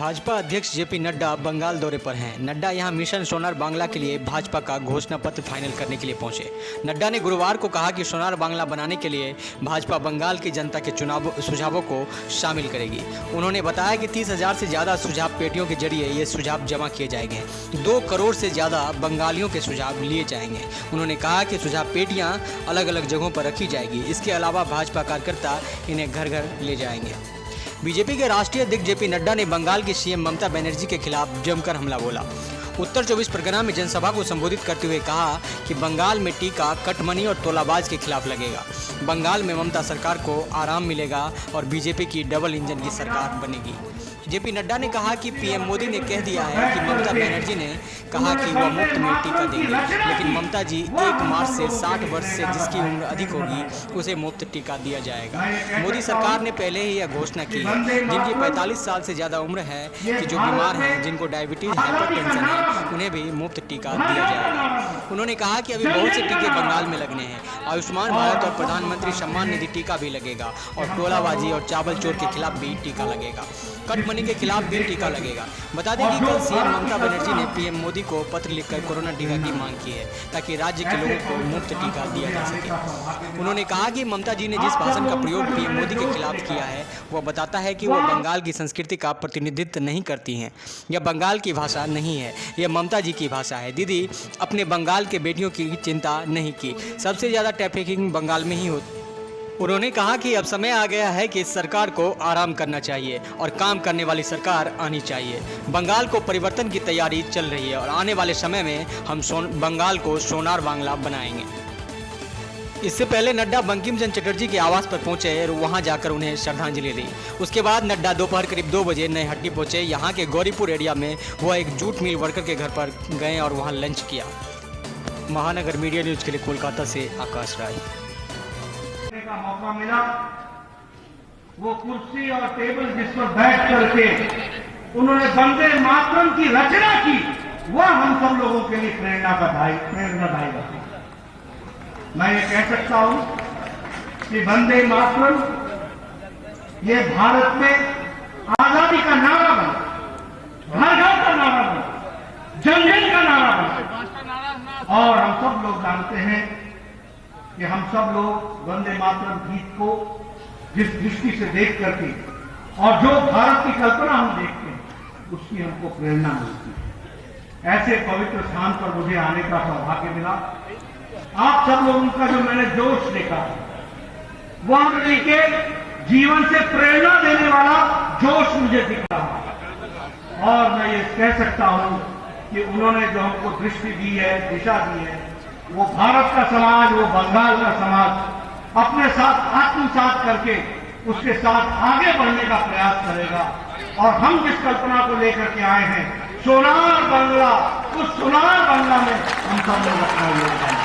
भाजपा अध्यक्ष जेपी नड्डा बंगाल दौरे पर हैं। नड्डा यहां मिशन सोनार बांग्ला के लिए भाजपा का घोषणा पत्र फाइनल करने के लिए पहुंचे। नड्डा ने गुरुवार को कहा कि सोनार बांग्ला बनाने के लिए भाजपा बंगाल की जनता के सुझावों को शामिल करेगी। उन्होंने बताया कि 30,000 से ज़्यादा सुझाव पेटियों के जरिए ये सुझाव जमा किए जाएंगे। 2 करोड़ से ज़्यादा बंगालियों के सुझाव लिए जाएंगे। उन्होंने कहा कि सुझाव पेटियाँ अलग अलग जगहों पर रखी जाएगी। इसके अलावा भाजपा कार्यकर्ता इन्हें घर घर ले जाएंगे। बीजेपी के राष्ट्रीय अध्यक्ष जेपी नड्डा ने बंगाल की सीएम ममता बनर्जी के खिलाफ जमकर हमला बोला। उत्तर 24 परगना में जनसभा को संबोधित करते हुए कहा कि बंगाल में टीका कटमनी और तोलाबाज के खिलाफ लगेगा। बंगाल में ममता सरकार को आराम मिलेगा और बीजेपी की डबल इंजन की सरकार बनेगी। जेपी नड्डा ने कहा कि पीएम मोदी ने कह दिया है कि ममता बनर्जी ने कहा कि वह मुफ्त में टीका देंगे, लेकिन ममता जी 1 मार्च से 60 वर्ष से जिसकी उम्र अधिक होगी उसे मुफ्त टीका दिया जाएगा। मोदी सरकार ने पहले ही यह घोषणा की है। जिनकी 45 साल से ज़्यादा उम्र है कि जो बीमार हैं, जिनको डायबिटीज हाइपरटेंशन है, उन्हें भी मुफ्त टीका दिया जाएगा। उन्होंने कहा कि अभी बहुत से टीके बंगाल में लगने हैं। आयुष्मान भारत और प्रधानमंत्री सम्मान निधि टीका भी लगेगा और टोलाबाजी और चावल चोर के खिलाफ भी टीका लगेगा। कटमनी के खिलाफ भी टीका लगेगा। बता दें कि कल सीएम ममता बनर्जी ने पीएम मोदी को पत्र लिखकर कोरोना टीका की मांग की है ताकि राज्य के लोगों को मुफ्त टीका दिया जा सके। उन्होंने कहा कि ममता जी ने जिस भाषण का प्रयोग पीएम मोदी के खिलाफ किया है वह बताता है कि वह बंगाल की संस्कृति का प्रतिनिधित्व नहीं करती हैं। यह बंगाल की भाषा नहीं है, यह ममता जी की भाषा है। दीदी अपने बंगाल के बेटियों की चिंता नहीं की। सबसे ज़्यादा ट्रैफिकिंग बंगाल में ही होती। उन्होंने कहा कि अब समय आ गया है कि इस सरकार को आराम करना चाहिए और काम करने वाली सरकार आनी चाहिए। बंगाल को परिवर्तन की तैयारी चल रही है और आने वाले समय में हम बंगाल को सोनार बांग्ला बनाएंगे। इससे पहले नड्डा बंकिम चंद्र चटर्जी के आवास पर पहुंचे और वहां जाकर उन्हें श्रद्धांजलि दी। उसके बाद नड्डा दोपहर करीब 2 बजे नईहट्टी पहुंचे। यहां के गौरीपुर एरिया में वह एक जूट मिल वर्कर के घर पर गए और वहां लंच किया। महानगर मीडिया न्यूज के लिए कोलकाता से आकाश राय। का मौका मिला, वो कुर्सी और टेबल जिस पर बैठ करके उन्होंने वंदे मातरम की रचना की, वह हम सब लोगों के लिए प्रेरणादायी है। मैं ये कह सकता हूं कि वंदे मातरम ये भारत में आजादी का नारा बना, घर घर का नारा बना, जन जन का नारा बना। और हम सब लोग जानते हैं कि हम सब लोग वंदे मातरम गीत को जिस दृष्टि से देख करके और जो भारत की कल्पना हम देखते हैं उसकी हमको प्रेरणा मिलती है। ऐसे पवित्र स्थान पर मुझे आने का सौभाग्य मिला। आप सब लोगों का जो मैंने जोश देखा वह उनके जीवन से प्रेरणा देने वाला जोश मुझे दिख रहा। और मैं ये कह सकता हूं कि उन्होंने जो हमको दृष्टि दी है, दिशा दी है, वो भारत का समाज, वो बंगाल का समाज अपने साथ आत्मसात करके उसके साथ आगे बढ़ने का प्रयास करेगा। और हम जिस कल्पना को लेकर के आए हैं सोनार बांग्ला, उस सोनार बांग्ला में हम सब लोग अपना योगदान